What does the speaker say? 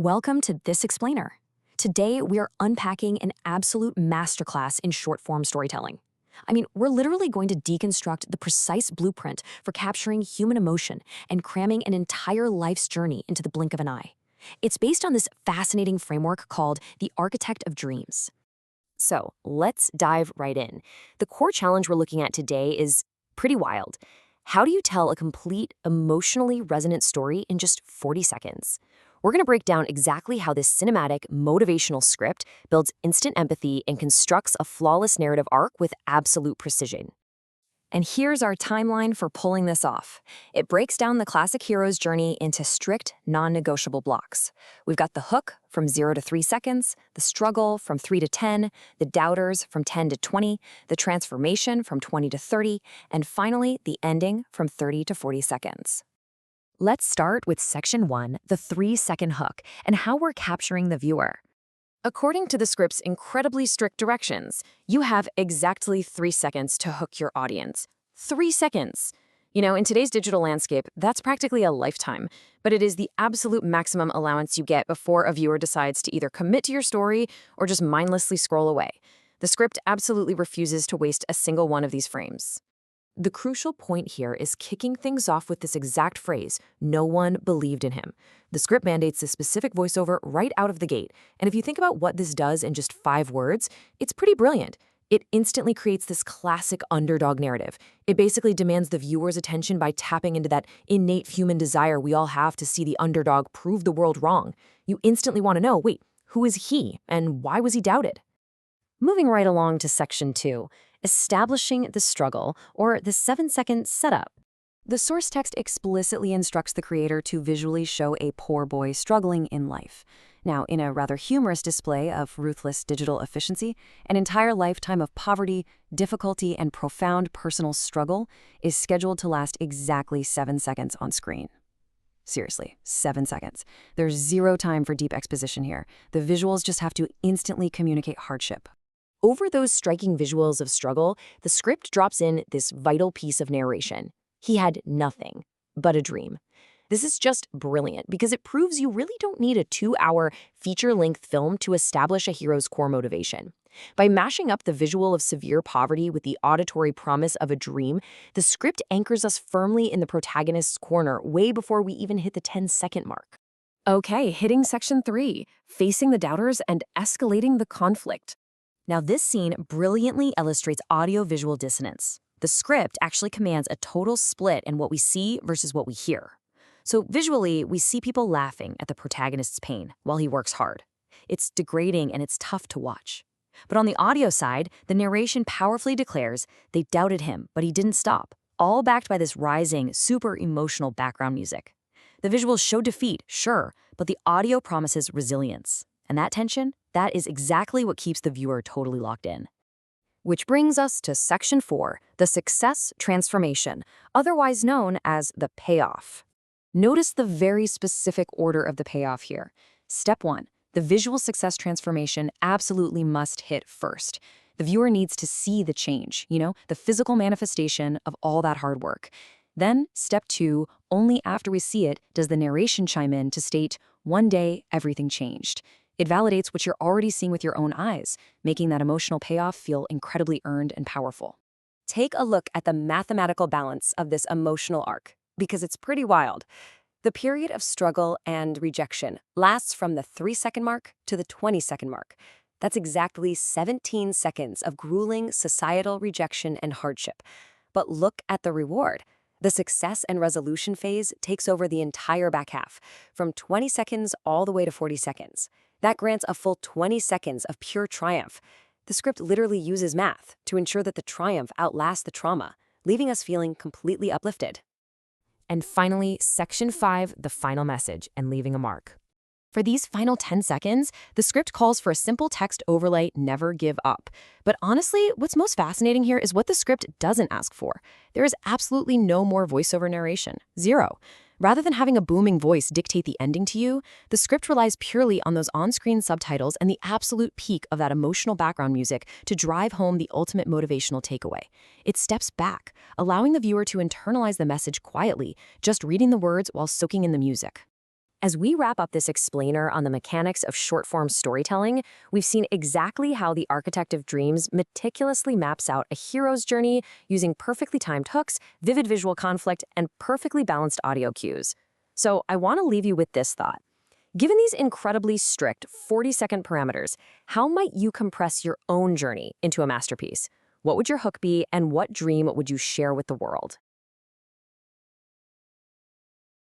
Welcome to This Explainer. Today, we are unpacking an absolute masterclass in short-form storytelling. We're literally going to deconstruct the precise blueprint for capturing human emotion and cramming an entire life's journey into the blink of an eye. It's based on this fascinating framework called the Architect of Dreams. So let's dive right in. The core challenge we're looking at today is pretty wild. How do you tell a complete, emotionally resonant story in just 40 seconds? We're going to break down exactly how this cinematic, motivational script builds instant empathy and constructs a flawless narrative arc with absolute precision. And here's our timeline for pulling this off. It breaks down the classic hero's journey into strict, non-negotiable blocks. We've got the hook from 0 to 3 seconds, the struggle from 3 to 10, the doubters from 10 to 20, the transformation from 20 to 30, and finally, the ending from 30 to 40 seconds. Let's start with Section 1, the 3-second hook, and how we're capturing the viewer. According to the script's incredibly strict directions, you have exactly 3 seconds to hook your audience. 3 seconds! In today's digital landscape, that's practically a lifetime, but it is the absolute maximum allowance you get before a viewer decides to either commit to your story or just mindlessly scroll away. The script absolutely refuses to waste a single one of these frames. The crucial point here is kicking things off with this exact phrase, "No one believed in him." The script mandates this specific voiceover right out of the gate, and if you think about what this does in just 5 words, it's pretty brilliant. It instantly creates this classic underdog narrative. It basically demands the viewer's attention by tapping into that innate human desire we all have to see the underdog prove the world wrong. You instantly want to know, wait, who is he, and why was he doubted? Moving right along to Section 2, establishing the struggle, or the 7-second setup. The source text explicitly instructs the creator to visually show a poor boy struggling in life. Now, in a rather humorous display of ruthless digital efficiency, an entire lifetime of poverty, difficulty, and profound personal struggle is scheduled to last exactly 7 seconds on screen. Seriously, 7 seconds. There's zero time for deep exposition here. The visuals just have to instantly communicate hardship. Over those striking visuals of struggle, the script drops in this vital piece of narration. He had nothing but a dream. This is just brilliant because it proves you really don't need a 2-hour feature-length film to establish a hero's core motivation. By mashing up the visual of severe poverty with the auditory promise of a dream, the script anchors us firmly in the protagonist's corner way before we even hit the 10-second mark. Okay, hitting Section 3, facing the doubters and escalating the conflict. Now, this scene brilliantly illustrates audio-visual dissonance. The script actually commands a total split in what we see versus what we hear. So visually, we see people laughing at the protagonist's pain while he works hard. It's degrading and it's tough to watch. But on the audio side, the narration powerfully declares they doubted him, but he didn't stop, all backed by this rising, super emotional background music. The visuals show defeat, sure, but the audio promises resilience. And that tension, that is exactly what keeps the viewer totally locked in. Which brings us to Section 4, the success transformation, otherwise known as the payoff. Notice the very specific order of the payoff here. Step 1, the visual success transformation absolutely must hit first. The viewer needs to see the change, the physical manifestation of all that hard work. Then, Step 2, only after we see it does the narration chime in to state, one day, everything changed. It validates what you're already seeing with your own eyes, making that emotional payoff feel incredibly earned and powerful. Take a look at the mathematical balance of this emotional arc, because it's pretty wild. The period of struggle and rejection lasts from the 3-second mark to the 20-second mark. That's exactly 17 seconds of grueling societal rejection and hardship. But look at the reward. The success and resolution phase takes over the entire back half, from 20 seconds all the way to 40 seconds. That grants a full 20 seconds of pure triumph. The script literally uses math to ensure that the triumph outlasts the trauma, leaving us feeling completely uplifted. And finally, Section 5, the final message and leaving a mark. For these final 10 seconds, the script calls for a simple text overlay, never give up. But honestly, what's most fascinating here is what the script doesn't ask for. There is absolutely no more voiceover narration. Zero. Rather than having a booming voice dictate the ending to you, the script relies purely on those on-screen subtitles and the absolute peak of that emotional background music to drive home the ultimate motivational takeaway. It steps back, allowing the viewer to internalize the message quietly, just reading the words while soaking in the music. As we wrap up this explainer on the mechanics of short-form storytelling, we've seen exactly how the architect of dreams meticulously maps out a hero's journey using perfectly timed hooks, vivid visual conflict, and perfectly balanced audio cues. So I want to leave you with this thought. Given these incredibly strict 40-second parameters, how might you compress your own journey into a masterpiece? What would your hook be, and what dream would you share with the world?